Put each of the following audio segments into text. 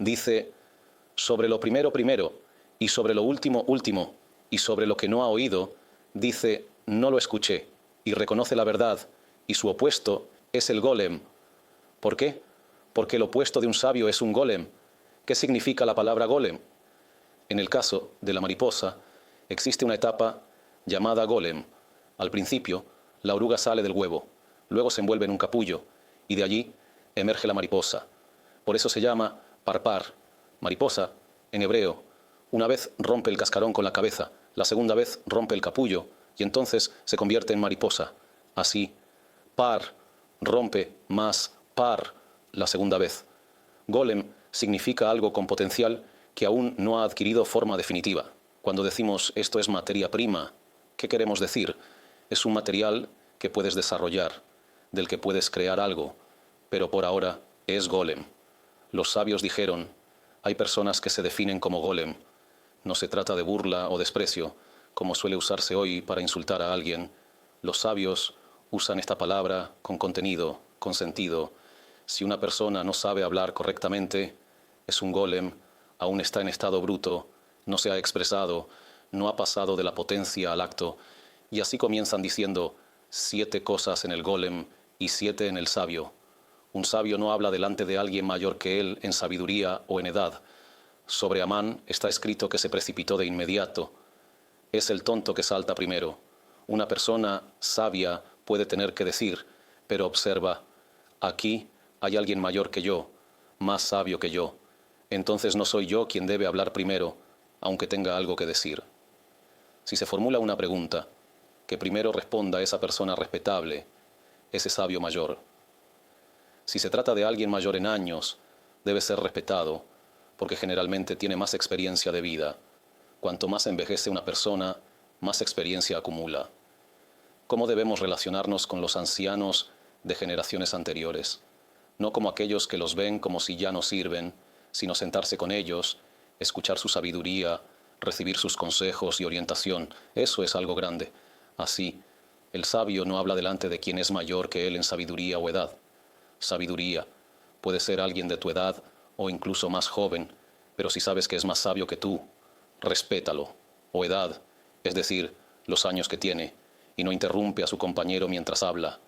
dice, sobre lo primero primero, y sobre lo último último, y sobre lo que no ha oído, dice, no lo escuché, y reconoce la verdad, y su opuesto es el golem. ¿Por qué? Porque el opuesto de un sabio es un golem. ¿Qué significa la palabra golem? En el caso de la mariposa, existe una etapa llamada golem. Al principio, la oruga sale del huevo, luego se envuelve en un capullo, y de allí emerge la mariposa. Por eso se llama parpar, mariposa, en hebreo. Una vez rompe el cascarón con la cabeza, la segunda vez rompe el capullo, y entonces se convierte en mariposa. Así, par, rompe, más par, la segunda vez. Golem significa algo con potencial que aún no ha adquirido forma definitiva. Cuando decimos esto es materia prima, ¿qué queremos decir? Es un material que puedes desarrollar, del que puedes crear algo, pero por ahora es golem. Los sabios dijeron, hay personas que se definen como golem. No se trata de burla o desprecio, como suele usarse hoy para insultar a alguien. Los sabios usan esta palabra con contenido, con sentido. Si una persona no sabe hablar correctamente, es un golem, aún está en estado bruto, no se ha expresado, no ha pasado de la potencia al acto, y así comienzan diciendo 7 cosas en el golem y 7 en el sabio. Un sabio no habla delante de alguien mayor que él en sabiduría o en edad. Sobre Amán está escrito que se precipitó de inmediato. Es el tonto que salta primero. Una persona sabia puede tener que decir, pero observa, aquí hay alguien mayor que yo, más sabio que yo. Entonces no soy yo quien debe hablar primero, aunque tenga algo que decir. Si se formula una pregunta, que primero responda esa persona respetable, ese sabio mayor. Si se trata de alguien mayor en años, debe ser respetado, porque generalmente tiene más experiencia de vida. Cuanto más envejece una persona, más experiencia acumula. ¿Cómo debemos relacionarnos con los ancianos de generaciones anteriores? No como aquellos que los ven como si ya no sirven, sino sentarse con ellos, escuchar su sabiduría, recibir sus consejos y orientación. Eso es algo grande. Así, el sabio no habla delante de quien es mayor que él en sabiduría o edad. Sabiduría puede ser alguien de tu edad o incluso más joven, pero si sabes que es más sabio que tú, respétalo. O edad, es decir, los años que tiene, y no interrumpe a su compañero mientras habla.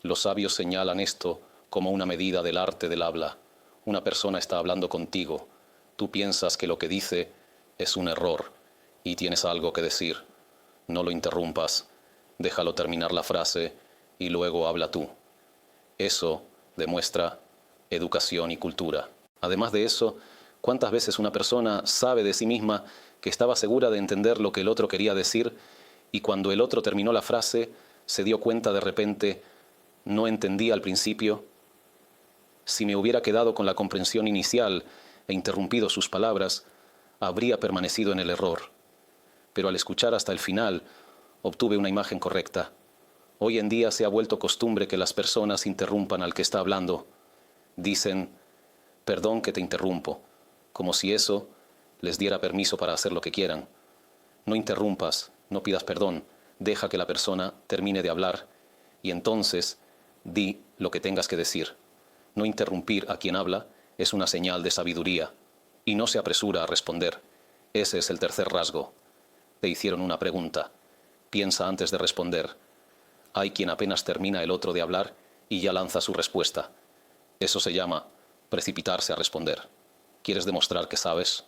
Los sabios señalan esto como una medida del arte del habla. Una persona está hablando contigo. Tú piensas que lo que dice es un error y tienes algo que decir. No lo interrumpas. Déjalo terminar la frase y luego habla tú. Eso demuestra educación y cultura. Además de eso, ¿cuántas veces una persona sabe de sí misma que estaba segura de entender lo que el otro quería decir y cuando el otro terminó la frase se dio cuenta de repente, no entendí al principio? Si me hubiera quedado con la comprensión inicial e interrumpido sus palabras, habría permanecido en el error. Pero al escuchar hasta el final, obtuve una imagen correcta. Hoy en día se ha vuelto costumbre que las personas interrumpan al que está hablando. Dicen, perdón que te interrumpo, como si eso les diera permiso para hacer lo que quieran. No interrumpas, no pidas perdón, deja que la persona termine de hablar y entonces di lo que tengas que decir. No interrumpir a quien habla es una señal de sabiduría y no se apresura a responder. Ese es el tercer rasgo. Te hicieron una pregunta. Piensa antes de responder. Hay quien apenas termina el otro de hablar y ya lanza su respuesta. Eso se llama precipitarse a responder. ¿Quieres demostrar que sabes?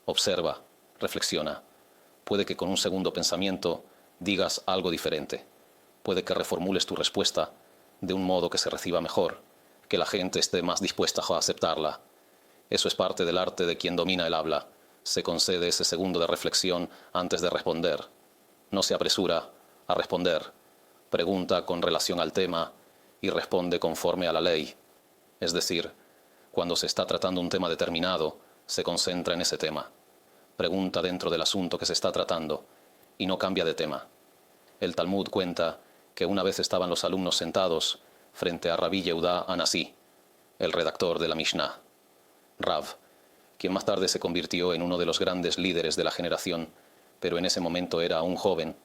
Observa, reflexiona. Puede que con un segundo pensamiento digas algo diferente. Puede que reformules tu respuesta de un modo que se reciba mejor, que la gente esté más dispuesta a aceptarla. Eso es parte del arte de quien domina el habla. Se concede ese segundo de reflexión antes de responder. No se apresura a responder. Pregunta con relación al tema y responde conforme a la ley. Es decir, cuando se está tratando un tema determinado, se concentra en ese tema. Pregunta dentro del asunto que se está tratando y no cambia de tema. El Talmud cuenta que una vez estaban los alumnos sentados frente a Rabí Yehudá Anasí, el redactor de la Mishnah. Rav, quien más tarde se convirtió en uno de los grandes líderes de la generación, pero en ese momento era un joven,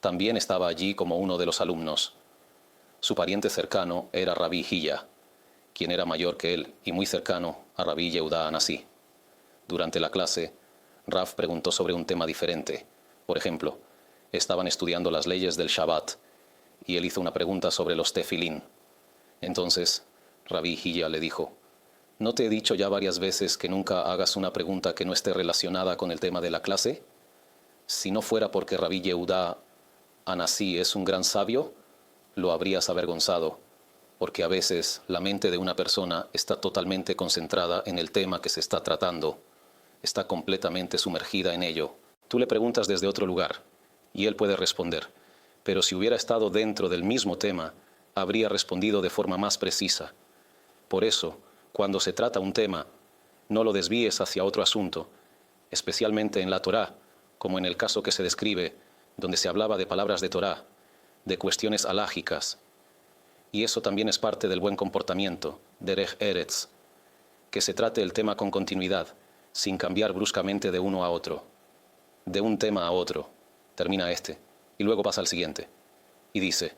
también estaba allí como uno de los alumnos. Su pariente cercano era Rabí Hilla, quien era mayor que él y muy cercano a Rabí Yehudá Anasí. Durante la clase, Rav preguntó sobre un tema diferente. Por ejemplo, estaban estudiando las leyes del Shabbat y él hizo una pregunta sobre los tefilín. Entonces, Rabí Hilla le dijo: ¿no te he dicho ya varias veces que nunca hagas una pregunta que no esté relacionada con el tema de la clase? Si no fuera porque Rabí Yehudá Anasí es un gran sabio, lo habrías avergonzado, porque a veces la mente de una persona está totalmente concentrada en el tema que se está tratando, está completamente sumergida en ello. Tú le preguntas desde otro lugar, y él puede responder, pero si hubiera estado dentro del mismo tema, habría respondido de forma más precisa. Por eso, cuando se trata un tema, no lo desvíes hacia otro asunto, especialmente en la Torá, como en el caso que se describe, donde se hablaba de palabras de Torá, de cuestiones alágicas. Y eso también es parte del buen comportamiento, derech eretz, que se trate el tema con continuidad, sin cambiar bruscamente de uno a otro, de un tema a otro. Termina este, y luego pasa al siguiente. Y dice,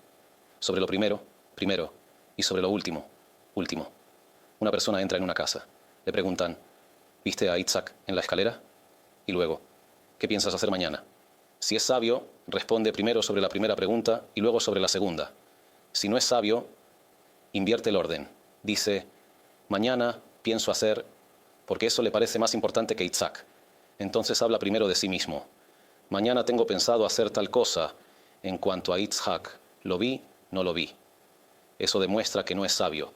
sobre lo primero, primero, y sobre lo último, último. Una persona entra en una casa. Le preguntan, ¿viste a Isaac en la escalera? Y luego, ¿qué piensas hacer mañana? Si es sabio, responde primero sobre la primera pregunta y luego sobre la segunda. Si no es sabio, invierte el orden. Dice, mañana pienso hacer, porque eso le parece más importante que Isaac. Entonces habla primero de sí mismo. Mañana tengo pensado hacer tal cosa. En cuanto a Isaac, ¿lo vi? No lo vi. Eso demuestra que no es sabio.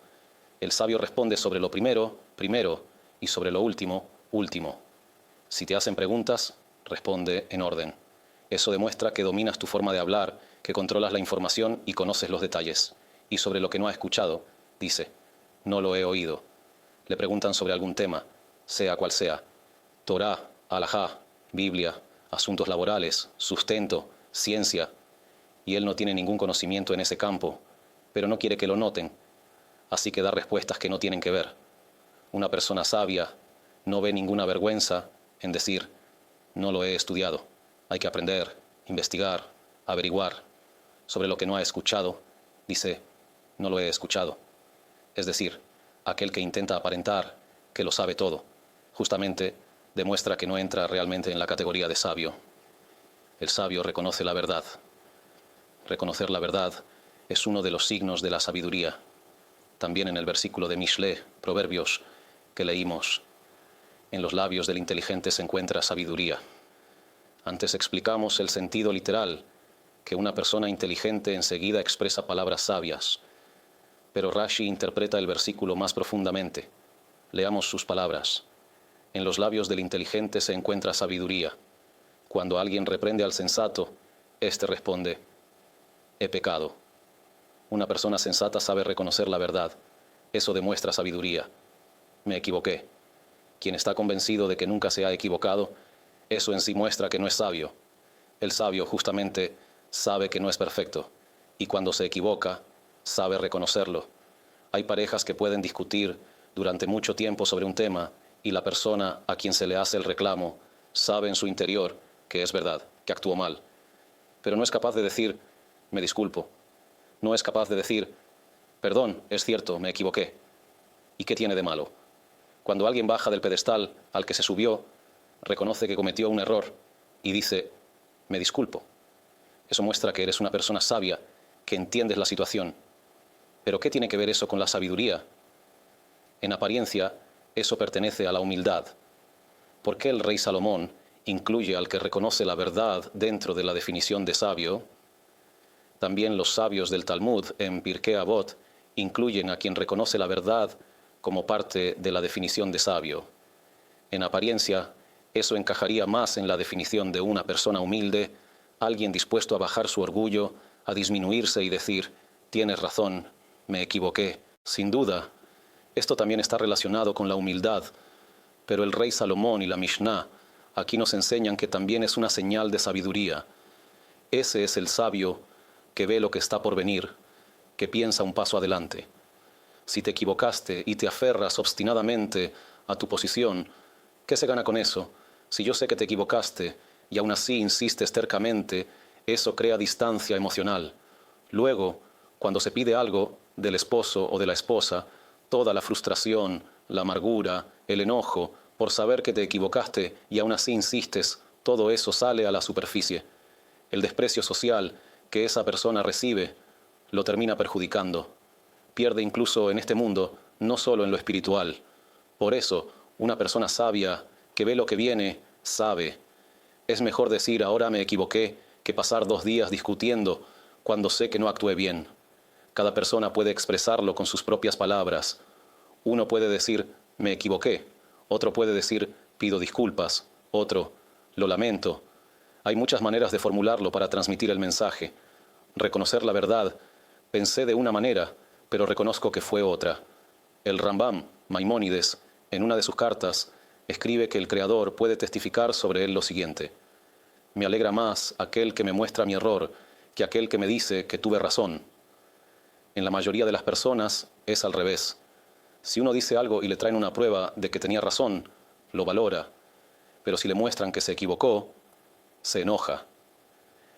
El sabio responde sobre lo primero, primero, y sobre lo último, último. Si te hacen preguntas, responde en orden. Eso demuestra que dominas tu forma de hablar, que controlas la información y conoces los detalles. Y sobre lo que no ha escuchado, dice, no lo he oído. Le preguntan sobre algún tema, sea cual sea, Torá, Alajá, Biblia, asuntos laborales, sustento, ciencia, y él no tiene ningún conocimiento en ese campo, pero no quiere que lo noten, así que da respuestas que no tienen que ver. Una persona sabia no ve ninguna vergüenza en decir, no lo he estudiado. Hay que aprender, investigar, averiguar. Sobre lo que no ha escuchado, dice, no lo he escuchado. Es decir, aquel que intenta aparentar que lo sabe todo, justamente demuestra que no entra realmente en la categoría de sabio. El sabio reconoce la verdad. Reconocer la verdad es uno de los signos de la sabiduría. También en el versículo de Mishle, Proverbios, que leímos, en los labios del inteligente se encuentra sabiduría. Antes explicamos el sentido literal, que una persona inteligente enseguida expresa palabras sabias. Pero Rashi interpreta el versículo más profundamente. Leamos sus palabras. En los labios del inteligente se encuentra sabiduría. Cuando alguien reprende al sensato, éste responde, he pecado. Una persona sensata sabe reconocer la verdad. Eso demuestra sabiduría. Me equivoqué. Quien está convencido de que nunca se ha equivocado, eso en sí muestra que no es sabio. El sabio justamente sabe que no es perfecto, y cuando se equivoca, sabe reconocerlo. Hay parejas que pueden discutir durante mucho tiempo sobre un tema, y la persona a quien se le hace el reclamo sabe en su interior que es verdad, que actuó mal. Pero no es capaz de decir, me disculpo. No es capaz de decir, perdón, es cierto, me equivoqué. ¿Y qué tiene de malo? Cuando alguien baja del pedestal al que se subió, reconoce que cometió un error y dice, me disculpo. Eso muestra que eres una persona sabia, que entiendes la situación. ¿Pero qué tiene que ver eso con la sabiduría? En apariencia, eso pertenece a la humildad. ¿Por qué el rey Salomón incluye al que reconoce la verdad dentro de la definición de sabio? También los sabios del Talmud en Pirkei Avot incluyen a quien reconoce la verdad como parte de la definición de sabio. En apariencia, eso encajaría más en la definición de una persona humilde, alguien dispuesto a bajar su orgullo, a disminuirse y decir, tienes razón, me equivoqué. Sin duda, esto también está relacionado con la humildad, pero el rey Salomón y la Mishnah aquí nos enseñan que también es una señal de sabiduría. Ese es el sabio que ve lo que está por venir, que piensa un paso adelante. Si te equivocaste y te aferras obstinadamente a tu posición, ¿qué se gana con eso? Si yo sé que te equivocaste y aún así insistes tercamente, eso crea distancia emocional. Luego, cuando se pide algo del esposo o de la esposa, Toda la frustración, la amargura, el enojo, por saber que te equivocaste y aún así insistes, todo eso sale a la superficie. El desprecio social que esa persona recibe lo termina perjudicando. Pierde incluso en este mundo, no solo en lo espiritual. Por eso, una persona sabia que ve lo que viene, sabe. Es mejor decir ahora me equivoqué que pasar 2 días discutiendo cuando sé que no actué bien. Cada persona puede expresarlo con sus propias palabras. Uno puede decir me equivoqué, otro puede decir pido disculpas, otro lo lamento. Hay muchas maneras de formularlo para transmitir el mensaje. Reconocer la verdad. Pensé de una manera, pero reconozco que fue otra. El Rambam, Maimónides, en una de sus cartas, escribe que el Creador puede testificar sobre él lo siguiente: me alegra más aquel que me muestra mi error que aquel que me dice que tuve razón. En la mayoría de las personas es al revés. Si uno dice algo y le traen una prueba de que tenía razón, lo valora. Pero si le muestran que se equivocó, se enoja.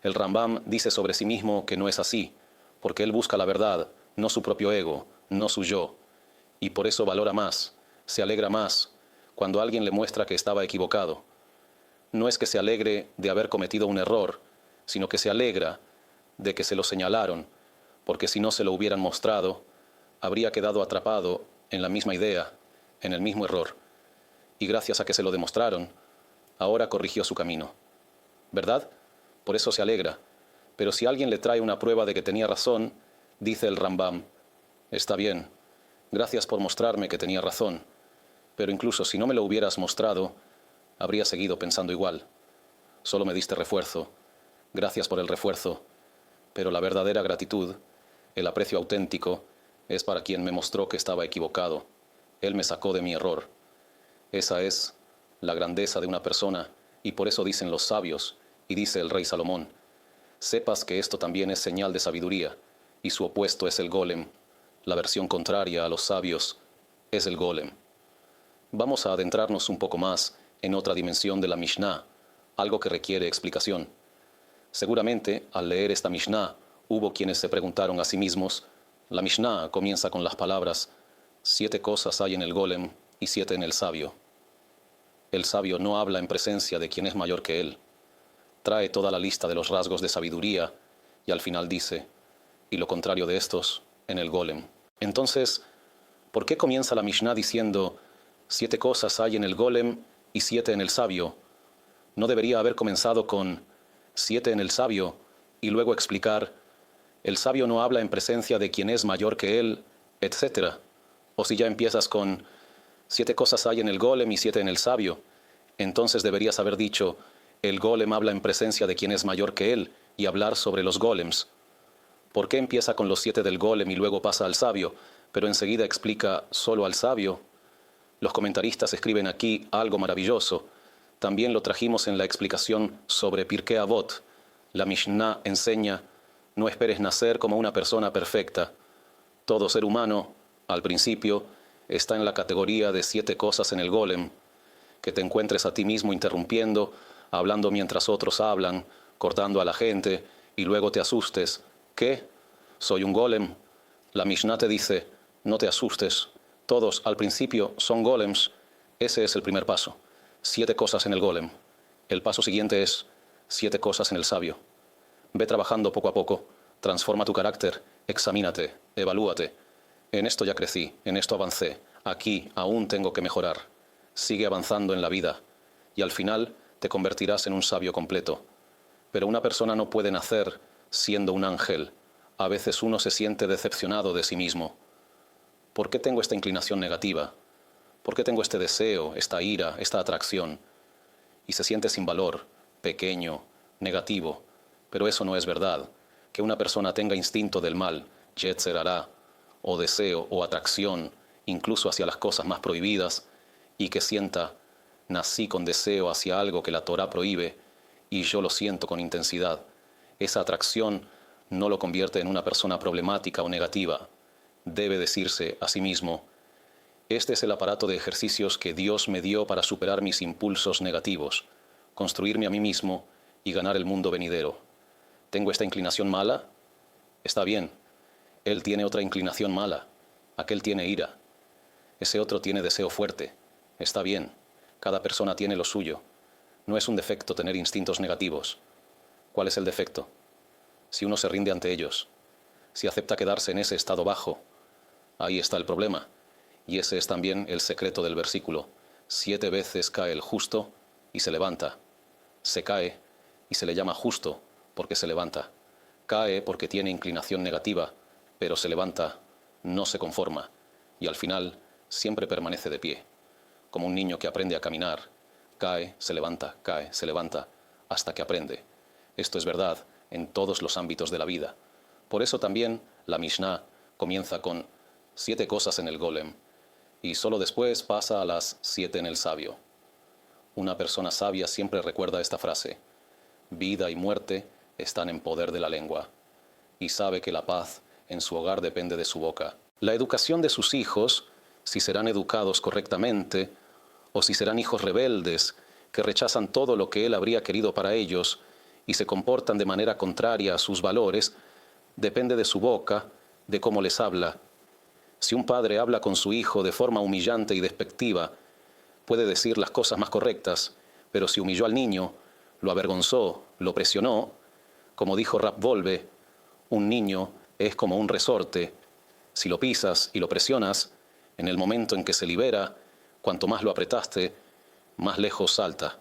El Rambam dice sobre sí mismo que no es así, porque él busca la verdad, no su propio ego, no su yo. Y por eso valora más, se alegra más, cuando alguien le muestra que estaba equivocado. No es que se alegre de haber cometido un error, sino que se alegra de que se lo señalaron, porque si no se lo hubieran mostrado, habría quedado atrapado en la misma idea, en el mismo error. Y gracias a que se lo demostraron, ahora corrigió su camino. ¿Verdad? Por eso se alegra. Pero si alguien le trae una prueba de que tenía razón, dice el Rambam: está bien, gracias por mostrarme que tenía razón, pero incluso si no me lo hubieras mostrado, habría seguido pensando igual. Solo me diste refuerzo. Gracias por el refuerzo. Pero la verdadera gratitud, el aprecio auténtico, es para quien me mostró que estaba equivocado. Él me sacó de mi error. Esa es la grandeza de una persona, y por eso dicen los sabios, y dice el rey Salomón: sepas que esto también es señal de sabiduría, y su opuesto es el golem. La versión contraria a los sabios es el golem. Vamos a adentrarnos un poco más en otra dimensión de la Mishnah, algo que requiere explicación. Seguramente, al leer esta Mishnah, hubo quienes se preguntaron a sí mismos: la Mishnah comienza con las palabras 7 cosas hay en el golem y 7 en el sabio. El sabio no habla en presencia de quien es mayor que él. Trae toda la lista de los rasgos de sabiduría y al final dice: y lo contrario de estos, en el golem. Entonces, ¿por qué comienza la Mishnah diciendo 7 cosas hay en el golem y 7 en el sabio? ¿No debería haber comenzado con 7 en el sabio y luego explicar: el sabio no habla en presencia de quien es mayor que él, etc.? O si ya empiezas con 7 cosas hay en el golem y 7 en el sabio, entonces deberías haber dicho: el golem habla en presencia de quien es mayor que él, y hablar sobre los golems. ¿Por qué empieza con los 7 del golem y luego pasa al sabio, pero enseguida explica solo al sabio? Los comentaristas escriben aquí algo maravilloso. También lo trajimos en la explicación sobre Pirkei Avot. La Mishnah enseña: no esperes nacer como una persona perfecta. Todo ser humano, al principio, está en la categoría de 7 cosas en el golem. Que te encuentres a ti mismo interrumpiendo, hablando mientras otros hablan, cortando a la gente, y luego te asustes. ¿Qué? ¿Soy un golem? La Mishnah te dice: no te asustes. Todos al principio son golems. Ese es el primer paso. 7 cosas en el golem. El paso siguiente es 7 cosas en el sabio. Ve trabajando poco a poco. Transforma tu carácter. Examínate. Evalúate. En esto ya crecí. En esto avancé. Aquí aún tengo que mejorar. Sigue avanzando en la vida. Y al final te convertirás en un sabio completo. Pero una persona no puede nacer siendo un ángel. A veces uno se siente decepcionado de sí mismo. ¿Por qué tengo esta inclinación negativa? ¿Por qué tengo este deseo, esta ira, esta atracción? Y se siente sin valor, pequeño, negativo. Pero eso no es verdad. Que una persona tenga instinto del mal, yetzer hará, o deseo o atracción, incluso hacia las cosas más prohibidas, y que sienta: nací con deseo hacia algo que la Torá prohíbe, y yo lo siento con intensidad. Esa atracción no lo convierte en una persona problemática o negativa. Debe decirse a sí mismo: este es el aparato de ejercicios que Dios me dio para superar mis impulsos negativos, construirme a mí mismo y ganar el mundo venidero. ¿Tengo esta inclinación mala? Está bien. Él tiene otra inclinación mala. Aquel tiene ira. Ese otro tiene deseo fuerte. Está bien. Cada persona tiene lo suyo. No es un defecto tener instintos negativos. ¿Cuál es el defecto? Si uno se rinde ante ellos, si acepta quedarse en ese estado bajo, ahí está el problema. Y ese es también el secreto del versículo. 7 veces cae el justo y se levanta. Se cae y se le llama justo porque se levanta. Cae porque tiene inclinación negativa, pero se levanta, no se conforma y al final siempre permanece de pie. Como un niño que aprende a caminar, cae, se levanta, hasta que aprende. Esto es verdad en todos los ámbitos de la vida. Por eso también la Mishnah comienza con 7 cosas en el golem y solo después pasa a las 7 en el sabio. Una persona sabia siempre recuerda esta frase: vida y muerte están en poder de la lengua, y sabe que la paz en su hogar depende de su boca. La educación de sus hijos, si serán educados correctamente, o si serán hijos rebeldes, que rechazan todo lo que él habría querido para ellos y se comportan de manera contraria a sus valores, depende de su boca, de cómo les habla. Si un padre habla con su hijo de forma humillante y despectiva, puede decir las cosas más correctas, pero si humilló al niño, lo avergonzó, lo presionó, como dijo Rab Volve, un niño es como un resorte. Si lo pisas y lo presionas, en el momento en que se libera, cuanto más lo apretaste, más lejos salta.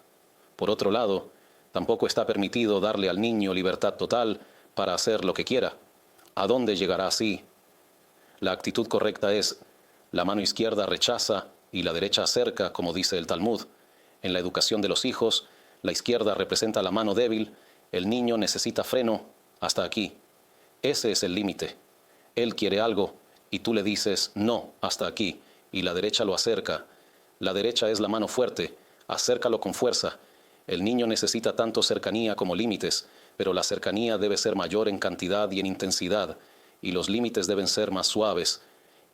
Por otro lado, tampoco está permitido darle al niño libertad total para hacer lo que quiera. ¿A dónde llegará así? La actitud correcta es: la mano izquierda rechaza y la derecha acerca, como dice el Talmud. En la educación de los hijos, la izquierda representa la mano débil, el niño necesita freno, hasta aquí. Ese es el límite. Él quiere algo y tú le dices no, hasta aquí, y la derecha lo acerca. La derecha es la mano fuerte, acércalo con fuerza. El niño necesita tanto cercanía como límites, pero la cercanía debe ser mayor en cantidad y en intensidad, y los límites deben ser más suaves.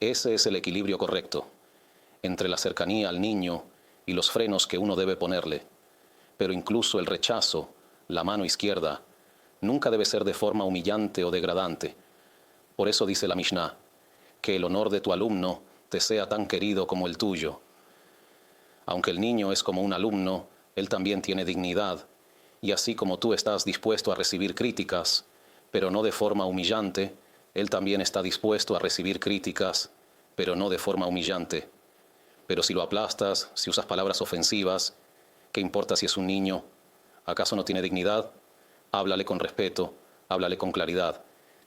Ese es el equilibrio correcto entre la cercanía al niño y los frenos que uno debe ponerle. Pero incluso el rechazo, la mano izquierda, nunca debe ser de forma humillante o degradante. Por eso dice la Mishnah, que el honor de tu alumno te sea tan querido como el tuyo. Aunque el niño es como un alumno, él también tiene dignidad, y así como tú estás dispuesto a recibir críticas, pero no de forma humillante, él también está dispuesto a recibir críticas, pero no de forma humillante. Pero si lo aplastas, si usas palabras ofensivas, ¿qué importa si es un niño? ¿Acaso no tiene dignidad? Háblale con respeto, háblale con claridad.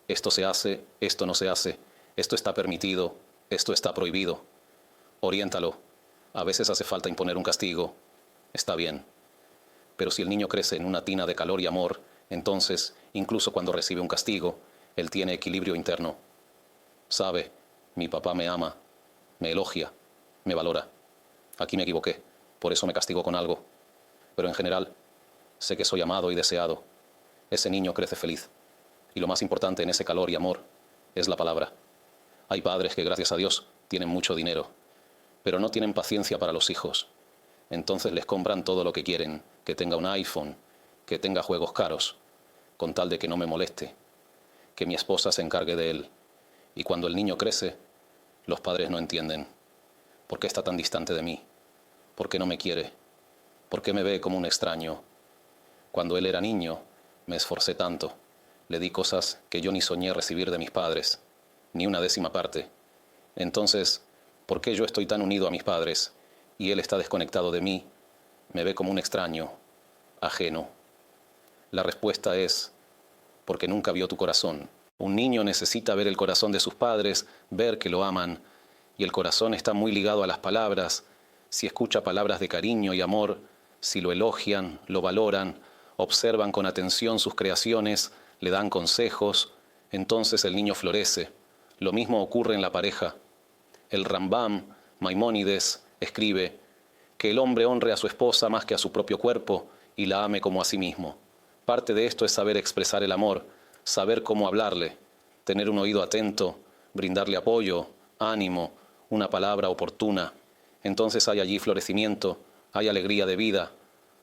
Esto se hace, esto no se hace, esto está permitido, esto está prohibido. Oriéntalo. A veces hace falta imponer un castigo. Está bien. Pero si el niño crece en una tina de calor y amor, entonces, incluso cuando recibe un castigo, él tiene equilibrio interno. Sabe, mi papá me ama, me elogia, me valora. Aquí me equivoqué, por eso me castigó con algo. Pero en general, sé que soy amado y deseado. Ese niño crece feliz. Y lo más importante en ese calor y amor es la palabra. Hay padres que, gracias a Dios, tienen mucho dinero, pero no tienen paciencia para los hijos. Entonces les compran todo lo que quieren, que tenga un iPhone, que tenga juegos caros, con tal de que no me moleste, que mi esposa se encargue de él. Y cuando el niño crece, los padres no entienden. ¿Por qué está tan distante de mí? ¿Por qué no me quiere? ¿Por qué me ve como un extraño? Cuando él era niño, me esforcé tanto. Le di cosas que yo ni soñé recibir de mis padres, ni una décima parte. Entonces, ¿por qué yo estoy tan unido a mis padres y él está desconectado de mí? Me ve como un extraño, ajeno. La respuesta es: porque nunca vio tu corazón. Un niño necesita ver el corazón de sus padres, ver que lo aman, y el corazón está muy ligado a las palabras. Si escucha palabras de cariño y amor, si lo elogian, lo valoran, observan con atención sus creaciones, le dan consejos, entonces el niño florece. Lo mismo ocurre en la pareja. El Rambam, Maimónides, escribe que el hombre honre a su esposa más que a su propio cuerpo y la ame como a sí mismo. Parte de esto es saber expresar el amor, saber cómo hablarle, tener un oído atento, brindarle apoyo, ánimo, una palabra oportuna. Entonces hay allí florecimiento, hay alegría de vida.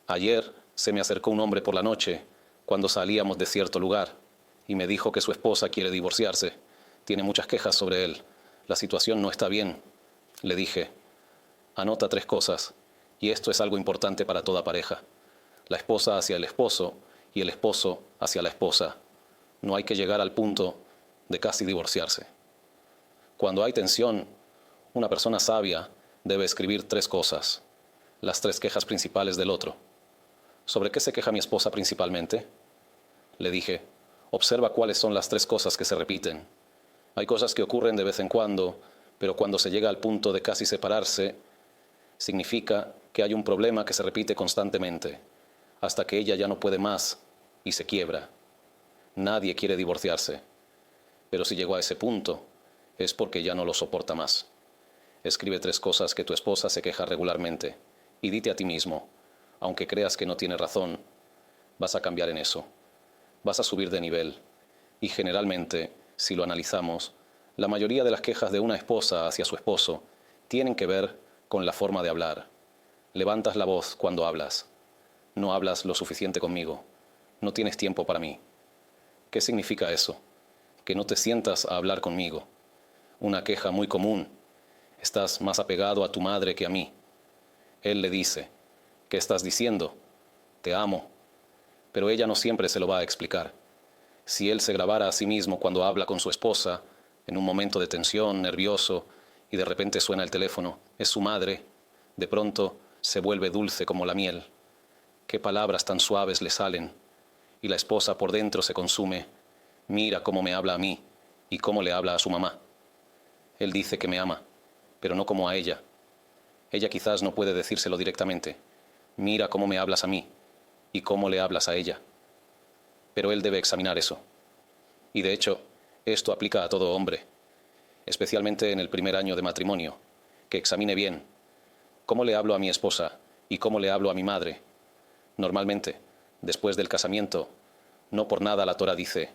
Ayer se me acercó un hombre por la noche, cuando salíamos de cierto lugar, y me dijo que su esposa quiere divorciarse. Tiene muchas quejas sobre él. La situación no está bien. Le dije, anota 3 cosas, y esto es algo importante para toda pareja. La esposa hacia el esposo y el esposo hacia la esposa. No hay que llegar al punto de casi divorciarse. Cuando hay tensión, una persona sabia debe escribir 3 cosas, las 3 quejas principales del otro. ¿Sobre qué se queja mi esposa principalmente? Le dije, observa cuáles son las 3 cosas que se repiten. Hay cosas que ocurren de vez en cuando, pero cuando se llega al punto de casi separarse, significa que hay un problema que se repite constantemente, hasta que ella ya no puede más y se quiebra. Nadie quiere divorciarse, pero si llegó a ese punto, es porque ya no lo soporta más. Escribe 3 cosas que tu esposa se queja regularmente y dite a ti mismo, aunque creas que no tiene razón, vas a cambiar en eso. Vas a subir de nivel. Y generalmente, si lo analizamos, la mayoría de las quejas de una esposa hacia su esposo tienen que ver con la forma de hablar. Levantas la voz cuando hablas. No hablas lo suficiente conmigo. No tienes tiempo para mí. ¿Qué significa eso? Que no te sientas a hablar conmigo. Una queja muy común. Estás más apegado a tu madre que a mí. Él le dice, ¿qué estás diciendo? Te amo. Pero ella no siempre se lo va a explicar. Si él se grabara a sí mismo cuando habla con su esposa, en un momento de tensión, nervioso, y de repente suena el teléfono, es su madre, de pronto se vuelve dulce como la miel. Qué palabras tan suaves le salen. Y la esposa por dentro se consume. Mira cómo me habla a mí y cómo le habla a su mamá. Él dice que me ama, pero no como a ella. Ella quizás no puede decírselo directamente. Mira cómo me hablas a mí y cómo le hablas a ella. Pero él debe examinar eso. Y de hecho, esto aplica a todo hombre, especialmente en el primer año de matrimonio, que examine bien cómo le hablo a mi esposa y cómo le hablo a mi madre. Normalmente, después del casamiento, no por nada la Torá dice,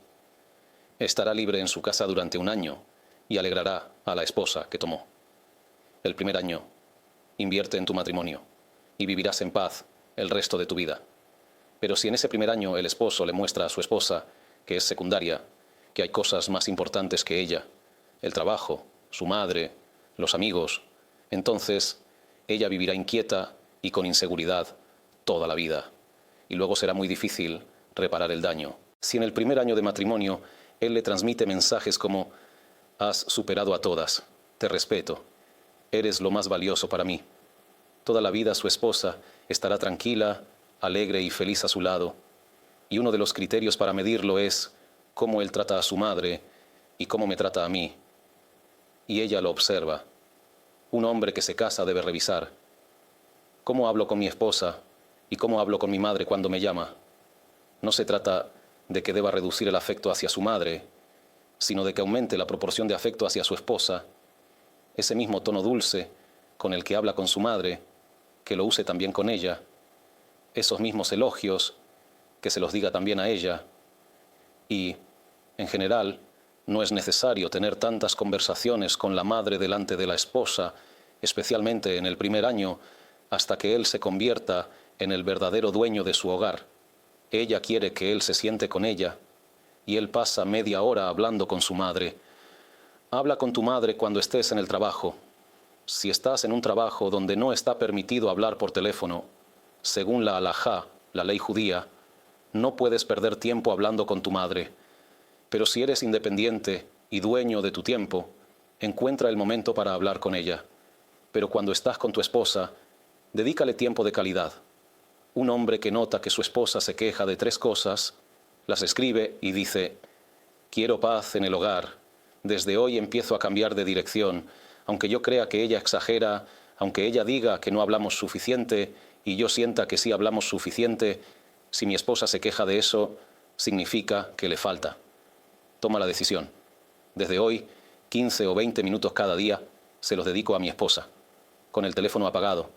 estará libre en su casa durante 1 año y alegrará a la esposa que tomó. El primer año, invierte en tu matrimonio y vivirás en paz el resto de tu vida. Pero si en ese primer año el esposo le muestra a su esposa que es secundaria, que hay cosas más importantes que ella, el trabajo, su madre, los amigos, entonces ella vivirá inquieta y con inseguridad toda la vida. Y luego será muy difícil reparar el daño. Si en el primer año de matrimonio él le transmite mensajes como has superado a todas, te respeto, eres lo más valioso para mí. Toda la vida su esposa estará tranquila, alegre y feliz a su lado. Y uno de los criterios para medirlo es cómo él trata a su madre y cómo me trata a mí. Y ella lo observa. Un hombre que se casa debe revisar. ¿Cómo hablo con mi esposa y cómo hablo con mi madre cuando me llama? No se trata de que deba reducir el afecto hacia su madre, sino de que aumente la proporción de afecto hacia su esposa. Ese mismo tono dulce con el que habla con su madre, que lo use también con ella. Esos mismos elogios, que se los diga también a ella. Y, en general, no es necesario tener tantas conversaciones con la madre delante de la esposa, especialmente en el primer año, hasta que él se convierta en el verdadero dueño de su hogar. Ella quiere que él se siente con ella, y él pasa media hora hablando con su madre. Habla con tu madre cuando estés en el trabajo. Si estás en un trabajo donde no está permitido hablar por teléfono, según la halajá, la ley judía, no puedes perder tiempo hablando con tu madre. Pero si eres independiente y dueño de tu tiempo, encuentra el momento para hablar con ella. Pero cuando estás con tu esposa, dedícale tiempo de calidad. Un hombre que nota que su esposa se queja de 3 cosas, las escribe y dice, quiero paz en el hogar. Desde hoy empiezo a cambiar de dirección. Aunque yo crea que ella exagera, aunque ella diga que no hablamos suficiente y yo sienta que sí hablamos suficiente, si mi esposa se queja de eso, significa que le falta. Toma la decisión. Desde hoy, 15 o 20 minutos cada día, se los dedico a mi esposa. Con el teléfono apagado,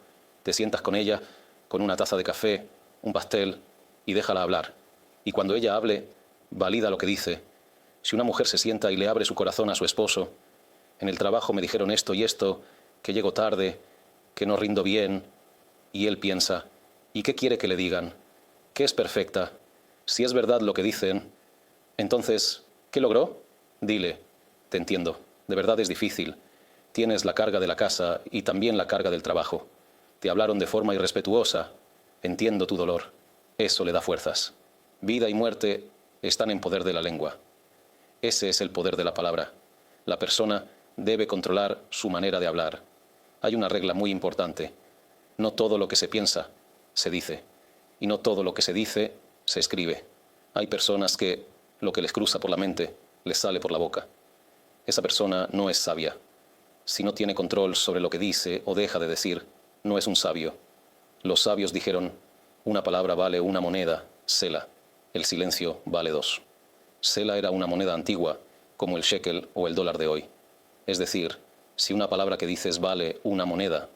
te sientas con ella, con una taza de café, un pastel, y déjala hablar. Y cuando ella hable, valida lo que dice. Si una mujer se sienta y le abre su corazón a su esposo, en el trabajo me dijeron esto y esto, que llego tarde, que no rindo bien, y él piensa, ¿y qué quiere que le digan? ¿Qué es perfecta? Si es verdad lo que dicen, entonces, ¿qué logró? Dile, te entiendo, de verdad es difícil. Tienes la carga de la casa y también la carga del trabajo. Te hablaron de forma irrespetuosa. Entiendo tu dolor. Eso le da fuerzas. Vida y muerte están en poder de la lengua. Ese es el poder de la palabra. La persona debe controlar su manera de hablar. Hay una regla muy importante. No todo lo que se piensa, se dice. Y no todo lo que se dice, se escribe. Hay personas que lo que les cruza por la mente, les sale por la boca. Esa persona no es sabia. Si no tiene control sobre lo que dice o deja de decir, no es un sabio. Los sabios dijeron, una palabra vale una moneda, sela. El silencio vale dos. Sela era una moneda antigua, como el shekel o el dólar de hoy. Es decir, si una palabra que dices vale una moneda,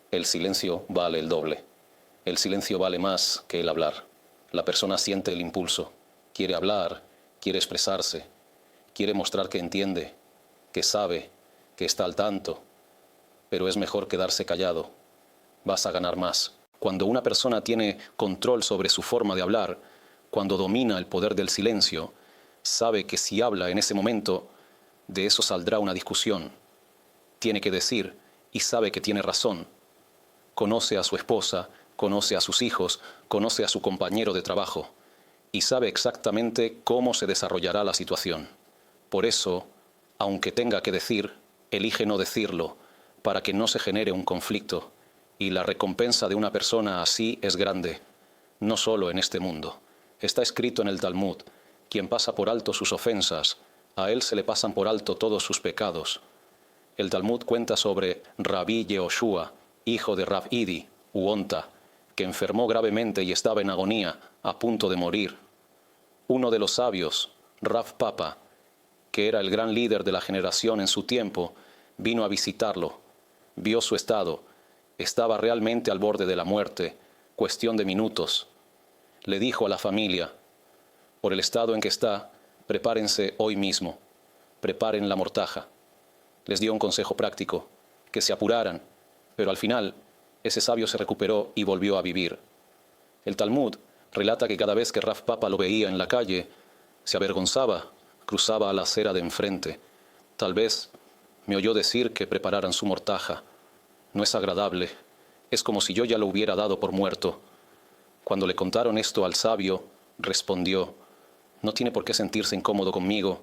el silencio vale el doble. El silencio vale más que el hablar. La persona siente el impulso. Quiere hablar, quiere expresarse, quiere mostrar que entiende, que sabe, que está al tanto. Pero es mejor quedarse callado. Vas a ganar más. Cuando una persona tiene control sobre su forma de hablar, cuando domina el poder del silencio, sabe que si habla en ese momento, de eso saldrá una discusión. Tiene que decir y sabe que tiene razón. Conoce a su esposa, conoce a sus hijos, conoce a su compañero de trabajo y sabe exactamente cómo se desarrollará la situación. Por eso, aunque tenga que decir, elige no decirlo para que no se genere un conflicto. Y la recompensa de una persona así es grande, no solo en este mundo. Está escrito en el Talmud, quien pasa por alto sus ofensas, a él se le pasan por alto todos sus pecados. El Talmud cuenta sobre Rabí Yehoshua, hijo de Rab Idi, u Onta, que enfermó gravemente y estaba en agonía, a punto de morir. Uno de los sabios, Rav Papa, que era el gran líder de la generación en su tiempo, vino a visitarlo, vio su estado, estaba realmente al borde de la muerte, cuestión de minutos. Le dijo a la familia, por el estado en que está, prepárense hoy mismo, preparen la mortaja. Les dio un consejo práctico, que se apuraran, pero al final, ese sabio se recuperó y volvió a vivir. El Talmud relata que cada vez que Rav Papa lo veía en la calle, se avergonzaba, cruzaba a la acera de enfrente. Tal vez me oyó decir que prepararan su mortaja. No es agradable, es como si yo ya lo hubiera dado por muerto. Cuando le contaron esto al sabio, respondió, no tiene por qué sentirse incómodo conmigo.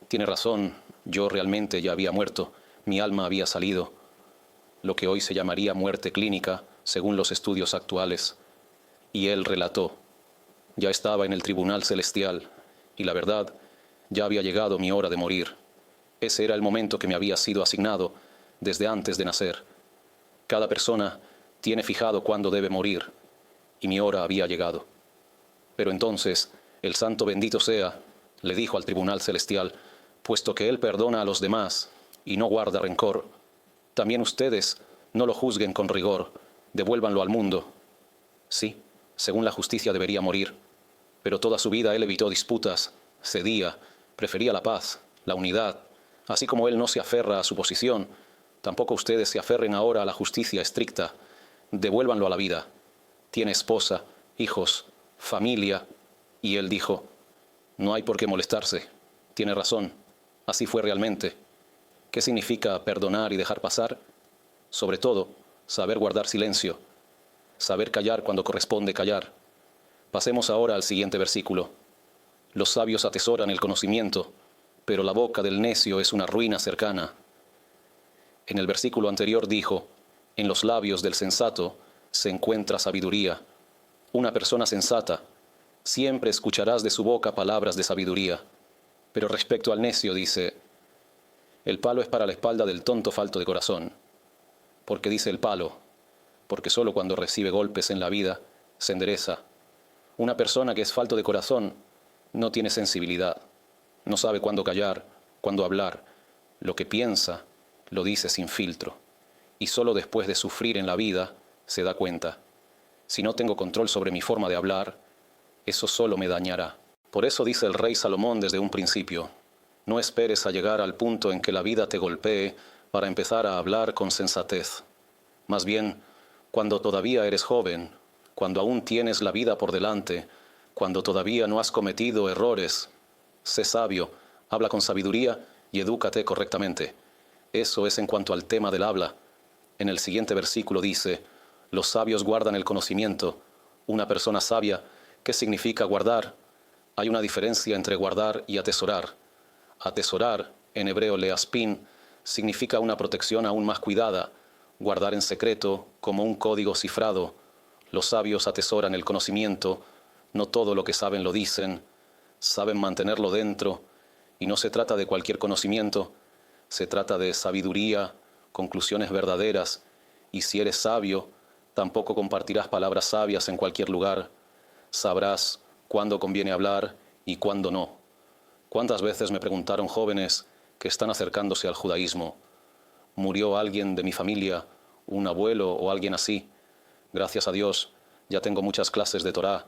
Tiene razón, yo realmente ya había muerto, mi alma había salido. Lo que hoy se llamaría muerte clínica, según los estudios actuales. Y él relató, ya estaba en el tribunal celestial, y la verdad, ya había llegado mi hora de morir. Ese era el momento que me había sido asignado desde antes de nacer. Cada persona tiene fijado cuándo debe morir, y mi hora había llegado. Pero entonces, el santo bendito sea, le dijo al tribunal celestial, puesto que él perdona a los demás y no guarda rencor, también ustedes no lo juzguen con rigor, devuélvanlo al mundo. Sí, según la justicia debería morir, pero toda su vida él evitó disputas, cedía, prefería la paz, la unidad. Así como él no se aferra a su posición, tampoco ustedes se aferren ahora a la justicia estricta. Devuélvanlo a la vida. Tiene esposa, hijos, familia. Y él dijo, no hay por qué molestarse. Tiene razón. Así fue realmente. ¿Qué significa perdonar y dejar pasar? Sobre todo, saber guardar silencio. Saber callar cuando corresponde callar. Pasemos ahora al siguiente versículo. Los sabios atesoran el conocimiento, pero la boca del necio es una ruina cercana. En el versículo anterior dijo, en los labios del sensato se encuentra sabiduría. Una persona sensata, siempre escucharás de su boca palabras de sabiduría. Pero respecto al necio dice, el palo es para la espalda del tonto falto de corazón. ¿Por qué dice el palo? Porque solo cuando recibe golpes en la vida se endereza. Una persona que es falto de corazón no tiene sensibilidad. No sabe cuándo callar, cuándo hablar. Lo que piensa, lo dice sin filtro. Y solo después de sufrir en la vida, se da cuenta. Si no tengo control sobre mi forma de hablar, eso solo me dañará. Por eso dice el rey Salomón desde un principio, no esperes a llegar al punto en que la vida te golpee para empezar a hablar con sensatez. Más bien, cuando todavía eres joven, cuando aún tienes la vida por delante, cuando todavía no has cometido errores, sé sabio, habla con sabiduría y edúcate correctamente. Eso es en cuanto al tema del habla. En el siguiente versículo dice, los sabios guardan el conocimiento. Una persona sabia, ¿qué significa guardar? Hay una diferencia entre guardar y atesorar. Atesorar, en hebreo leaspin, significa una protección aún más cuidada, guardar en secreto, como un código cifrado. Los sabios atesoran el conocimiento, no todo lo que saben lo dicen, saben mantenerlo dentro, y no se trata de cualquier conocimiento, se trata de sabiduría, conclusiones verdaderas, y si eres sabio, tampoco compartirás palabras sabias en cualquier lugar. Sabrás cuándo conviene hablar y cuándo no. ¿Cuántas veces me preguntaron jóvenes que están acercándose al judaísmo? ¿Murió alguien de mi familia, un abuelo o alguien así? Gracias a Dios, ya tengo muchas clases de Torá,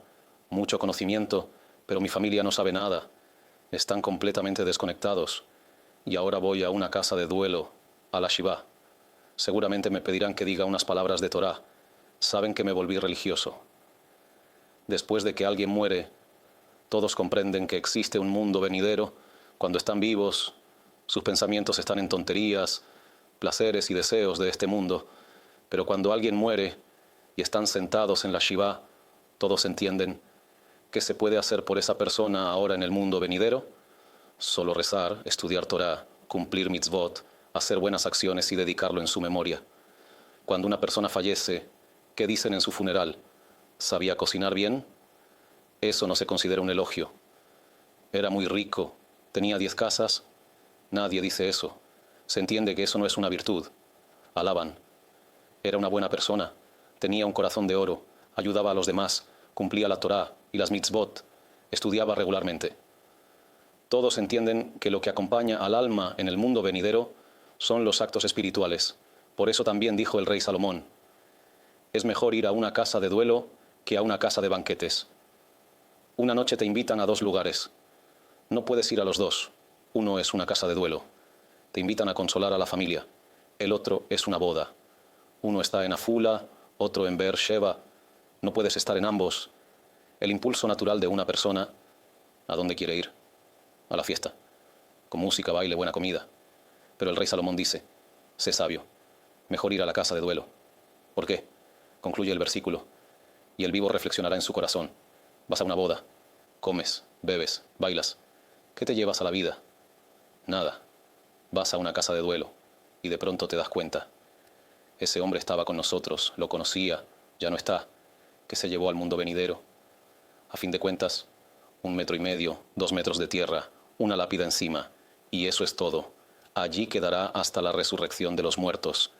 mucho conocimiento, pero mi familia no sabe nada. Están completamente desconectados. Y ahora voy a una casa de duelo, a la Shivá. Seguramente me pedirán que diga unas palabras de Torá. Saben que me volví religioso. Después de que alguien muere, todos comprenden que existe un mundo venidero. Cuando están vivos, sus pensamientos están en tonterías, placeres y deseos de este mundo. Pero cuando alguien muere y están sentados en la Shivá, todos entienden qué se puede hacer por esa persona ahora en el mundo venidero. Solo rezar, estudiar Torá, cumplir mitzvot, hacer buenas acciones y dedicarlo en su memoria. Cuando una persona fallece, ¿qué dicen en su funeral? ¿Sabía cocinar bien? Eso no se considera un elogio. Era muy rico, tenía 10 casas. Nadie dice eso. Se entiende que eso no es una virtud. Alaban. Era una buena persona, tenía un corazón de oro, ayudaba a los demás, cumplía la Torá y las mitzvot, estudiaba regularmente. Todos entienden que lo que acompaña al alma en el mundo venidero son los actos espirituales. Por eso también dijo el rey Salomón, es mejor ir a una casa de duelo que a una casa de banquetes. Una noche te invitan a 2 lugares. No puedes ir a los 2. Uno es una casa de duelo. Te invitan a consolar a la familia. El otro es una boda. Uno está en Afula, otro en Beer Sheva. No puedes estar en ambos. El impulso natural de una persona, ¿a dónde quiere ir? A la fiesta, con música, baile, buena comida. Pero el rey Salomón dice, sé sabio, mejor ir a la casa de duelo. ¿Por qué? Concluye el versículo. Y el vivo reflexionará en su corazón. Vas a una boda, comes, bebes, bailas. ¿Qué te llevas a la vida? Nada. Vas a una casa de duelo y de pronto te das cuenta. Ese hombre estaba con nosotros, lo conocía, ya no está. ¿Qué se llevó al mundo venidero? A fin de cuentas, 1,5 metros, 2 metros de tierra, una lápida encima, y eso es todo. Allí quedará hasta la resurrección de los muertos.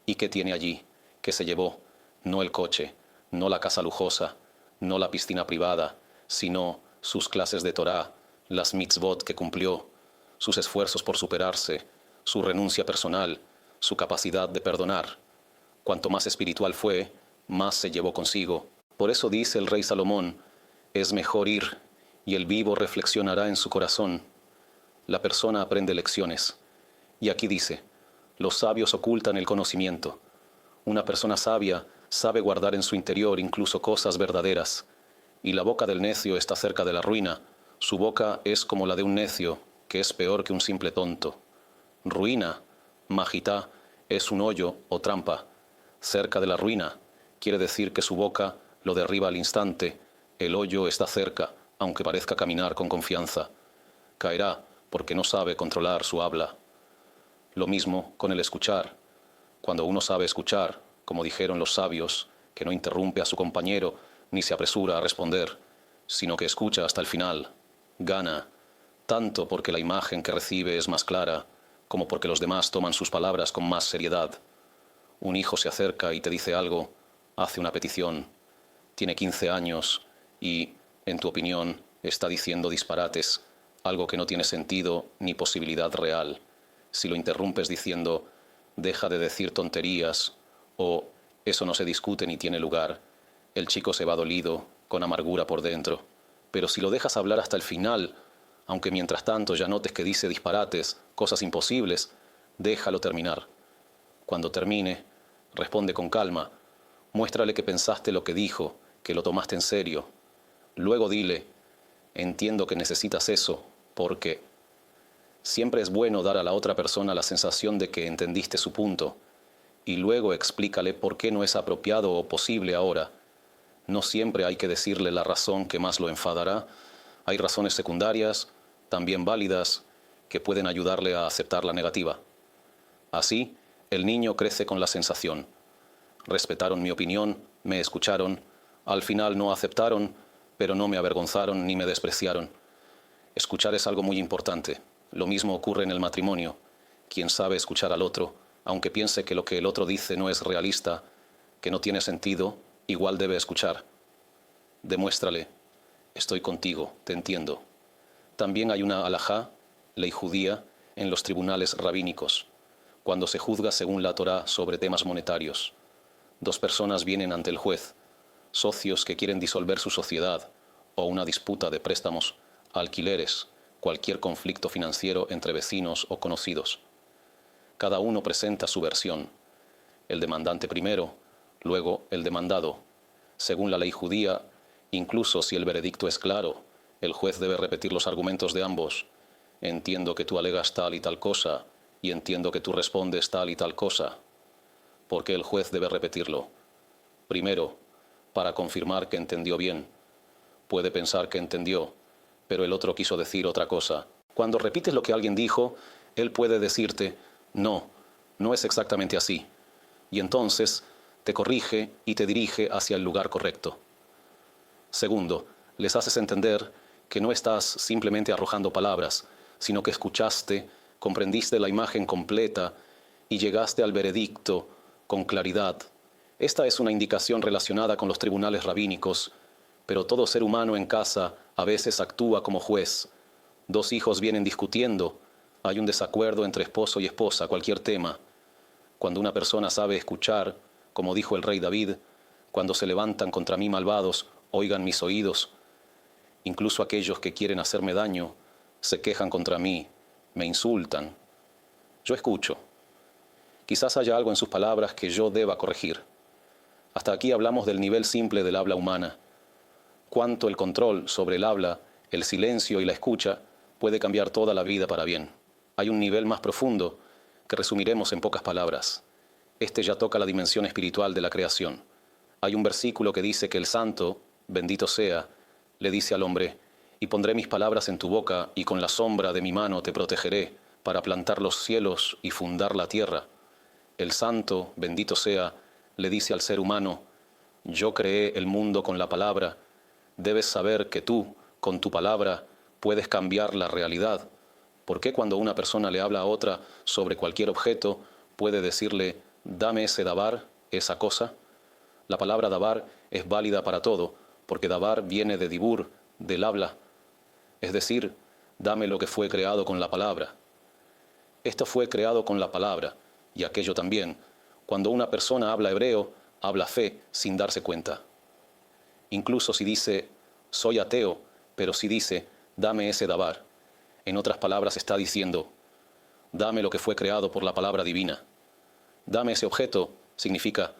¿Y qué tiene allí? ¿Qué se llevó? No el coche, no la casa lujosa, no la piscina privada, sino sus clases de Torá, las mitzvot que cumplió, sus esfuerzos por superarse, su renuncia personal, su capacidad de perdonar. Cuanto más espiritual fue, más se llevó consigo. Por eso dice el rey Salomón, es mejor ir, y el vivo reflexionará en su corazón. La persona aprende lecciones. Y aquí dice, los sabios ocultan el conocimiento. Una persona sabia sabe guardar en su interior incluso cosas verdaderas. Y la boca del necio está cerca de la ruina. Su boca es como la de un necio, que es peor que un simple tonto. Ruina, majitá, es un hoyo o trampa. Cerca de la ruina, quiere decir que su boca lo derriba al instante. El hoyo está cerca, aunque parezca caminar con confianza. Caerá porque no sabe controlar su habla. Lo mismo con el escuchar. Cuando uno sabe escuchar, como dijeron los sabios, que no interrumpe a su compañero ni se apresura a responder, sino que escucha hasta el final, gana, tanto porque la imagen que recibe es más clara, como porque los demás toman sus palabras con más seriedad. Un hijo se acerca y te dice algo, hace una petición, tiene 15 años y, en tu opinión, está diciendo disparates, algo que no tiene sentido ni posibilidad real. Si lo interrumpes diciendo, deja de decir tonterías, o eso no se discute ni tiene lugar, el chico se va dolido, con amargura por dentro. Pero si lo dejas hablar hasta el final, aunque mientras tanto ya notes que dice disparates, cosas imposibles, déjalo terminar. Cuando termine, responde con calma, muéstrale que pensaste lo que dijo, que lo tomaste en serio. Luego dile, entiendo que necesitas eso, porque Siempre es bueno dar a la otra persona la sensación de que entendiste su punto, y luego explícale por qué no es apropiado o posible ahora. No siempre hay que decirle la razón que más lo enfadará. Hay razones secundarias, también válidas, que pueden ayudarle a aceptar la negativa. Así, el niño crece con la sensación: respetaron mi opinión, me escucharon, al final no aceptaron, pero no me avergonzaron ni me despreciaron. Escuchar es algo muy importante. Lo mismo ocurre en el matrimonio. Quien sabe escuchar al otro, aunque piense que lo que el otro dice no es realista, que no tiene sentido, igual debe escuchar. Demuéstrale: estoy contigo, te entiendo. También hay una halajá, ley judía, en los tribunales rabínicos, cuando se juzga según la Torá sobre temas monetarios. Dos personas vienen ante el juez, socios que quieren disolver su sociedad, o una disputa de préstamos, alquileres, cualquier conflicto financiero entre vecinos o conocidos. Cada uno presenta su versión. El demandante primero, luego el demandado. Según la ley judía, incluso si el veredicto es claro, el juez debe repetir los argumentos de ambos. Entiendo que tú alegas tal y tal cosa, y entiendo que tú respondes tal y tal cosa. ¿Por qué el juez debe repetirlo? Primero, para confirmar que entendió bien. Puede pensar que entendió, pero el otro quiso decir otra cosa. Cuando repites lo que alguien dijo, él puede decirte: no, no es exactamente así. Y entonces te corrige y te dirige hacia el lugar correcto. Segundo, les haces entender que no estás simplemente arrojando palabras, sino que escuchaste, comprendiste la imagen completa y llegaste al veredicto con claridad. Esta es una indicación relacionada con los tribunales rabínicos, pero todo ser humano en casa a veces actúa como juez. Dos hijos vienen discutiendo, hay un desacuerdo entre esposo y esposa, cualquier tema. Cuando una persona sabe escuchar, como dijo el rey David: cuando se levantan contra mí malvados, oigan mis oídos. Incluso aquellos que quieren hacerme daño se quejan contra mí, me insultan. Yo escucho. Quizás haya algo en sus palabras que yo deba corregir. Hasta aquí hablamos del nivel simple del habla humana. Cuánto el control sobre el habla, el silencio y la escucha puede cambiar toda la vida para bien. Hay un nivel más profundo que resumiremos en pocas palabras. Este ya toca la dimensión espiritual de la creación. Hay un versículo que dice que el santo, bendito sea, le dice al hombre: y pondré mis palabras en tu boca, y con la sombra de mi mano te protegeré, para plantar los cielos y fundar la tierra. El santo, bendito sea, le dice al ser humano: yo creé el mundo con la palabra. Debes saber que tú, con tu palabra, puedes cambiar la realidad. ¿Por qué cuando una persona le habla a otra sobre cualquier objeto, puede decirle: dame ese dabar, esa cosa? La palabra dabar es válida para todo, porque dabar viene de dibur, del habla. Es decir, dame lo que fue creado con la palabra. Esto fue creado con la palabra, y aquello también. Cuando una persona habla hebreo, habla fe sin darse cuenta. Incluso si dice: soy ateo, pero si dice: dame ese dabar, en otras palabras está diciendo: dame lo que fue creado por la palabra divina. Dame ese objeto significa: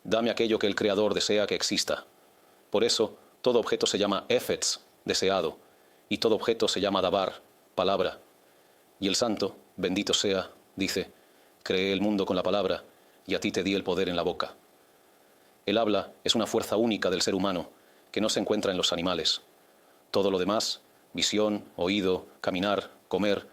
dame aquello que el Creador desea que exista. Por eso, todo objeto se llama efetz, deseado, y todo objeto se llama dabar, palabra. Y el santo, bendito sea, dice: creé el mundo con la palabra, y a ti te di el poder en la boca. El habla es una fuerza única del ser humano, que no se encuentra en los animales. Todo lo demás, visión, oído, caminar, comer,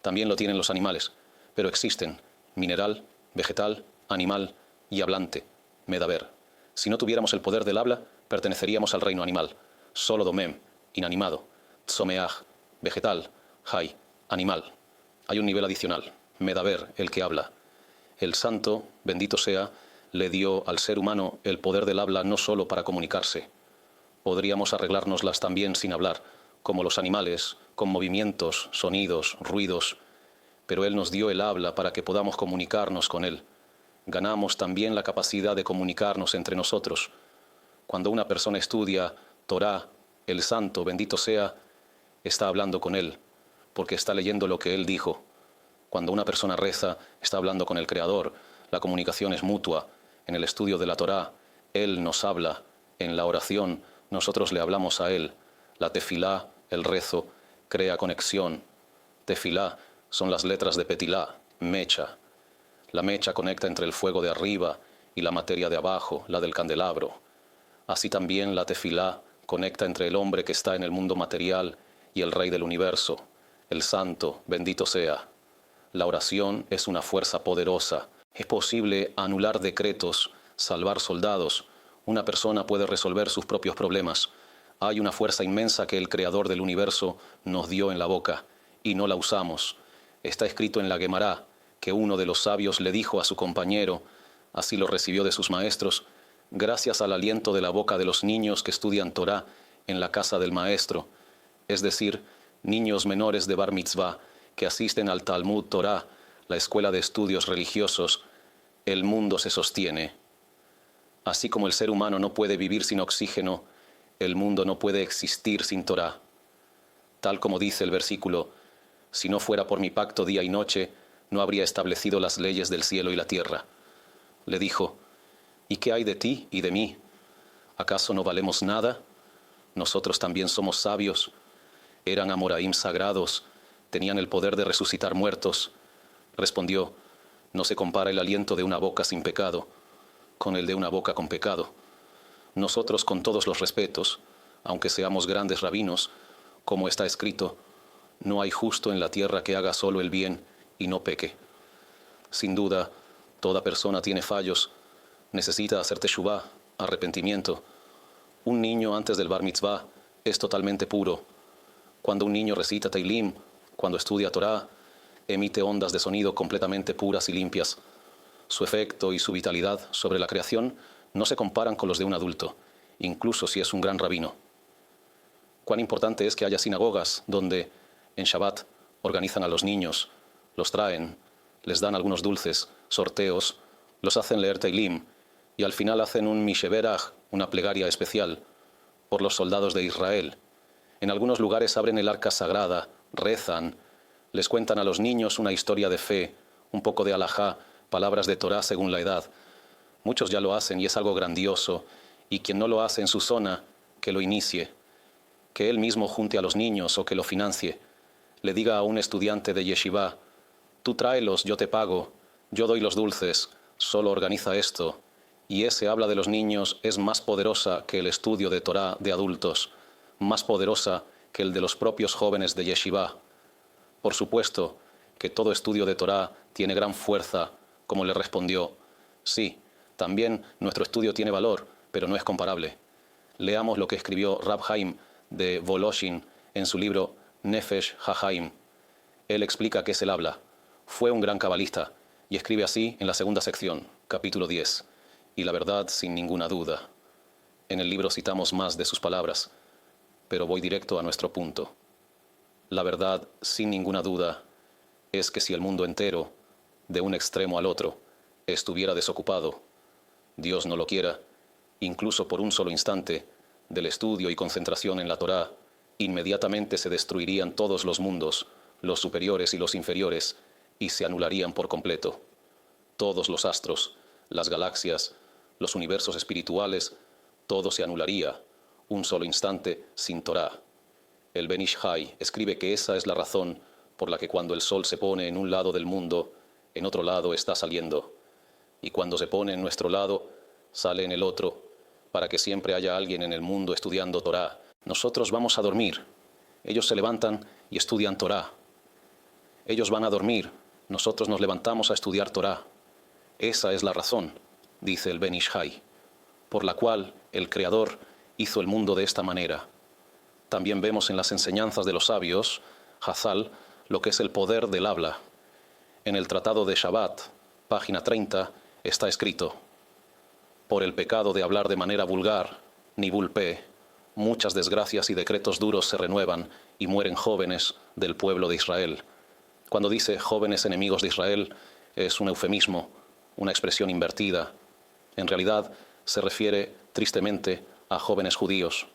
también lo tienen los animales, pero existen mineral, vegetal, animal y hablante, medaber. Si no tuviéramos el poder del habla, perteneceríamos al reino animal. Solo domem, inanimado, tsomeaj, vegetal, hay, animal. Hay un nivel adicional, medaber, el que habla. El santo, bendito sea, le dio al ser humano el poder del habla no solo para comunicarse. Podríamos arreglárnoslas también sin hablar, como los animales, con movimientos, sonidos, ruidos. Pero Él nos dio el habla para que podamos comunicarnos con Él. Ganamos también la capacidad de comunicarnos entre nosotros. Cuando una persona estudia Torá, el santo, bendito sea, está hablando con Él, porque está leyendo lo que Él dijo. Cuando una persona reza, está hablando con el Creador. La comunicación es mutua. En el estudio de la Torá, Él nos habla. En la oración, nosotros le hablamos a Él. La tefilá, el rezo, crea conexión. Tefilá son las letras de Petilá, mecha. La mecha conecta entre el fuego de arriba y la materia de abajo, la del candelabro. Así también la tefilá conecta entre el hombre que está en el mundo material y el Rey del universo, el Santo, bendito sea. La oración es una fuerza poderosa. Es posible anular decretos, salvar soldados. Una persona puede resolver sus propios problemas. Hay una fuerza inmensa que el Creador del universo nos dio en la boca y no la usamos. Está escrito en la Guemará que uno de los sabios le dijo a su compañero, así lo recibió de sus maestros, gracias al aliento de la boca de los niños que estudian Torá en la casa del maestro, es decir, niños menores de Bar Mitzvah que asisten al Talmud Torá, la escuela de estudios religiosos, el mundo se sostiene. Así como el ser humano no puede vivir sin oxígeno, el mundo no puede existir sin Torá. Tal como dice el versículo, si no fuera por mi pacto día y noche, no habría establecido las leyes del cielo y la tierra. Le dijo, ¿y qué hay de ti y de mí? ¿Acaso no valemos nada? Nosotros también somos sabios. Eran amoraim sagrados, tenían el poder de resucitar muertos. Respondió, no se compara el aliento de una boca sin pecado con el de una boca con pecado. Nosotros, con todos los respetos, aunque seamos grandes rabinos, como está escrito, no hay justo en la tierra que haga solo el bien y no peque. Sin duda, toda persona tiene fallos, necesita hacer teshuvá, arrepentimiento. Un niño antes del bar mitzvah es totalmente puro. Cuando un niño recita Teilim, cuando estudia Torá, emite ondas de sonido completamente puras y limpias. Su efecto y su vitalidad sobre la creación no se comparan con los de un adulto, incluso si es un gran rabino. Cuán importante es que haya sinagogas donde, en Shabbat, organizan a los niños, los traen, les dan algunos dulces, sorteos, los hacen leer Teilim y al final hacen un Misheberach, una plegaria especial, por los soldados de Israel. En algunos lugares abren el arca sagrada, rezan, les cuentan a los niños una historia de fe, un poco de alajá, palabras de Torá según la edad. Muchos ya lo hacen y es algo grandioso, y quien no lo hace en su zona, que lo inicie, que él mismo junte a los niños o que lo financie. Le diga a un estudiante de yeshivá, tú tráelos, yo te pago, yo doy los dulces, solo organiza esto. Y ese habla de los niños es más poderosa que el estudio de Torá de adultos, más poderosa que el de los propios jóvenes de yeshivá. Por supuesto que todo estudio de Torá tiene gran fuerza, como le respondió, sí, también nuestro estudio tiene valor, pero no es comparable. Leamos lo que escribió Rab Haim de Voloshin en su libro Nefesh HaHaim. Él explica qué es el habla. Fue un gran cabalista y escribe así en la segunda sección, capítulo 10. Y la verdad sin ninguna duda. En el libro citamos más de sus palabras, pero voy directo a nuestro punto. La verdad sin ninguna duda es que si el mundo entero, de un extremo al otro, estuviera desocupado, Dios no lo quiera, incluso por un solo instante, del estudio y concentración en la Torá, inmediatamente se destruirían todos los mundos, los superiores y los inferiores, y se anularían por completo. Todos los astros, las galaxias, los universos espirituales, todo se anularía, un solo instante sin Torá. El Ben Ish Hai escribe que esa es la razón por la que cuando el sol se pone en un lado del mundo, en otro lado está saliendo. Y cuando se pone en nuestro lado, sale en el otro, para que siempre haya alguien en el mundo estudiando Torá. Nosotros vamos a dormir. Ellos se levantan y estudian Torá. Ellos van a dormir. Nosotros nos levantamos a estudiar Torá. Esa es la razón, dice el Ben Ish Hai, por la cual el Creador hizo el mundo de esta manera. También vemos en las enseñanzas de los sabios, Hazal, lo que es el poder del habla. En el Tratado de Shabbat, página 30, está escrito: por el pecado de hablar de manera vulgar, nibul peh, muchas desgracias y decretos duros se renuevan y mueren jóvenes del pueblo de Israel. Cuando dice jóvenes enemigos de Israel, es un eufemismo, una expresión invertida. En realidad, se refiere tristemente a jóvenes judíos.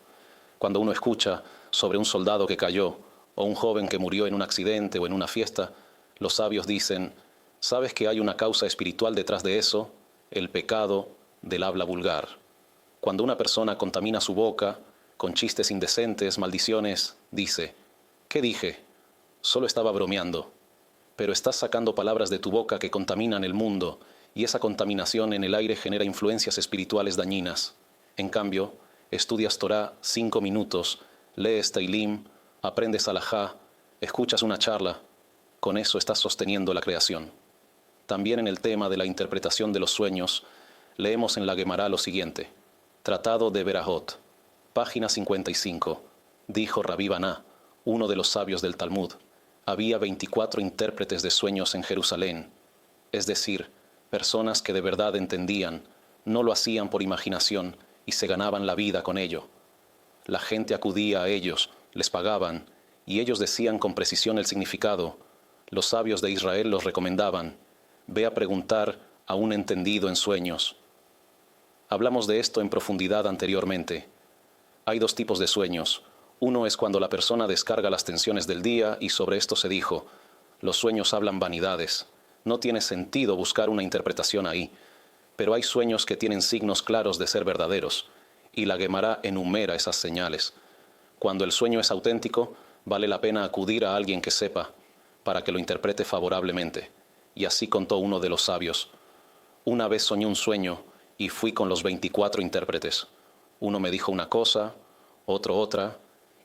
Cuando uno escucha sobre un soldado que cayó o un joven que murió en un accidente o en una fiesta, los sabios dicen, ¿sabes que hay una causa espiritual detrás de eso? El pecado del habla vulgar. Cuando una persona contamina su boca con chistes indecentes, maldiciones, dice, ¿qué dije? Solo estaba bromeando. pero estás sacando palabras de tu boca que contaminan el mundo, y esa contaminación en el aire genera influencias espirituales dañinas. En cambio, estudias Torá 5 minutos, lees Teilim, aprendes alajá, escuchas una charla. Con eso estás sosteniendo la creación. También en el tema de la interpretación de los sueños, leemos en la Guemará lo siguiente. Tratado de Berajot, página 55. Dijo Rabí Baná, uno de los sabios del Talmud, había 24 intérpretes de sueños en Jerusalén, es decir, personas que de verdad entendían, no lo hacían por imaginación y se ganaban la vida con ello. La gente acudía a ellos, les pagaban, y ellos decían con precisión el significado. Los sabios de Israel los recomendaban, ve a preguntar a un entendido en sueños. Hablamos de esto en profundidad anteriormente. Hay 2 tipos de sueños. Uno es cuando la persona descarga las tensiones del día y sobre esto se dijo, los sueños hablan vanidades. No tiene sentido buscar una interpretación ahí, pero hay sueños que tienen signos claros de ser verdaderos, y la Guemará enumera esas señales. Cuando el sueño es auténtico, vale la pena acudir a alguien que sepa, para que lo interprete favorablemente. Y así contó uno de los sabios. Una vez soñé un sueño y fui con los 24 intérpretes. Uno me dijo una cosa, otro otra,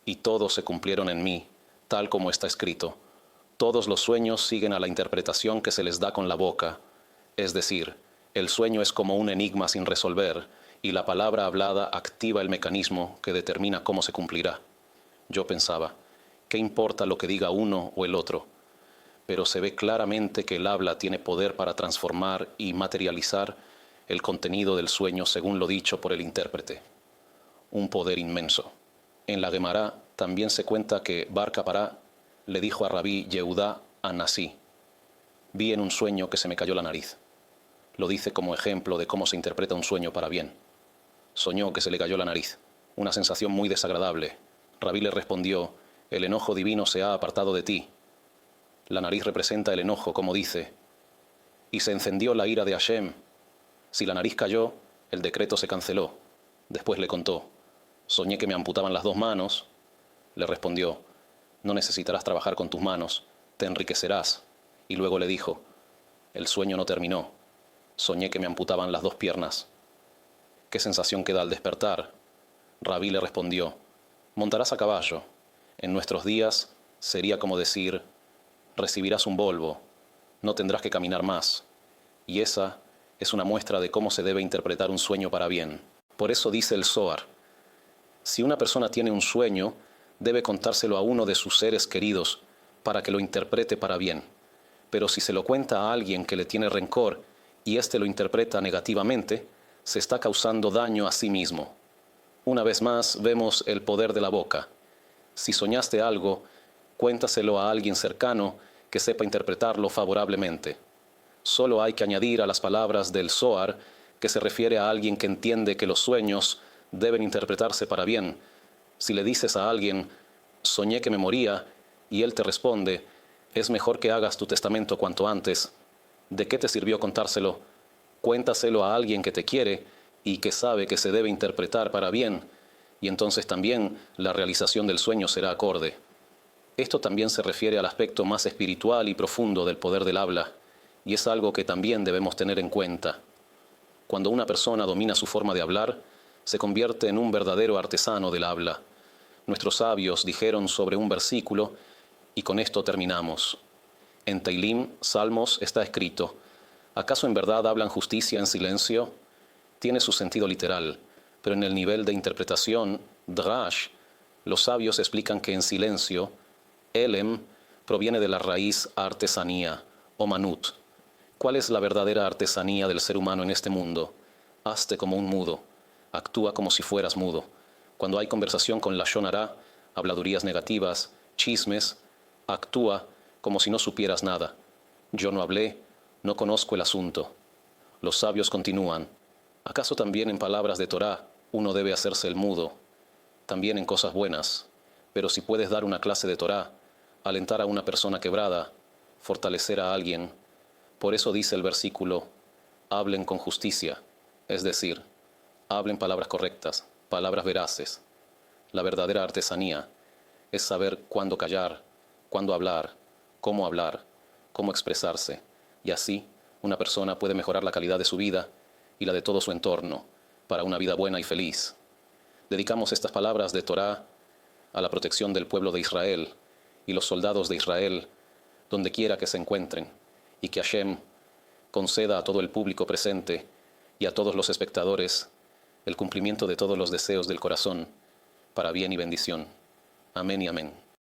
y todos se cumplieron en mí, tal como está escrito. Todos los sueños siguen a la interpretación que se les da con la boca. Es decir, el sueño es como un enigma sin resolver, y la palabra hablada activa el mecanismo que determina cómo se cumplirá. Yo pensaba, ¿qué importa lo que diga uno o el otro? Pero se ve claramente que el habla tiene poder para transformar y materializar el contenido del sueño según lo dicho por el intérprete. Un poder inmenso. En la Guemará también se cuenta que Bar Kapará le dijo a Rabí Yehudá Anasí, vi en un sueño que se me cayó la nariz. Lo dice como ejemplo de cómo se interpreta un sueño para bien. Soñó que se le cayó la nariz, una sensación muy desagradable. Rabí le respondió, el enojo divino se ha apartado de ti. La nariz representa el enojo, como dice, y se encendió la ira de Hashem. Si la nariz cayó, el decreto se canceló. Después le contó, soñé que me amputaban las 2 manos. Le respondió, no necesitarás trabajar con tus manos, te enriquecerás. Y luego le dijo, el sueño no terminó, soñé que me amputaban las 2 piernas. ¿Qué sensación queda al despertar? Rabí le respondió, montarás a caballo. En nuestros días sería como decir, recibirás un volvo, no tendrás que caminar más. Y esa es una muestra de cómo se debe interpretar un sueño para bien. Por eso dice el Zohar, si una persona tiene un sueño, debe contárselo a uno de sus seres queridos para que lo interprete para bien. Pero si se lo cuenta a alguien que le tiene rencor y éste lo interpreta negativamente, se está causando daño a sí mismo. Una vez más vemos el poder de la boca. Si soñaste algo, cuéntaselo a alguien cercano que sepa interpretarlo favorablemente. Solo hay que añadir a las palabras del Zohar que se refiere a alguien que entiende que los sueños deben interpretarse para bien. Si le dices a alguien, soñé que me moría, y él te responde, es mejor que hagas tu testamento cuanto antes. ¿De qué te sirvió contárselo? Cuéntaselo a alguien que te quiere y que sabe que se debe interpretar para bien, y entonces también la realización del sueño será acorde. Esto también se refiere al aspecto más espiritual y profundo del poder del habla, y es algo que también debemos tener en cuenta. Cuando una persona domina su forma de hablar, se convierte en un verdadero artesano del habla. Nuestros sabios dijeron sobre un versículo, y con esto terminamos. En Teilim, Salmos, está escrito, ¿acaso en verdad hablan justicia en silencio? Tiene su sentido literal, pero en el nivel de interpretación, Drash, los sabios explican que en silencio, Elem proviene de la raíz artesanía, o manut. ¿Cuál es la verdadera artesanía del ser humano en este mundo? Hazte como un mudo. Actúa como si fueras mudo. Cuando hay conversación con lashon hará, habladurías negativas, chismes, actúa como si no supieras nada. Yo no hablé, no conozco el asunto. Los sabios continúan. ¿Acaso también en palabras de Torá uno debe hacerse el mudo? También en cosas buenas. Pero si puedes dar una clase de Torá, alentar a una persona quebrada, fortalecer a alguien. Por eso dice el versículo, hablen con justicia, es decir, hablen palabras correctas, palabras veraces. La verdadera artesanía es saber cuándo callar, cuándo hablar, cómo hablar, cómo expresarse, y así una persona puede mejorar la calidad de su vida y la de todo su entorno para una vida buena y feliz. Dedicamos estas palabras de Torá a la protección del pueblo de Israel y los soldados de Israel, donde quiera que se encuentren, y que Hashem conceda a todo el público presente y a todos los espectadores el cumplimiento de todos los deseos del corazón, para bien y bendición. Amén y amén.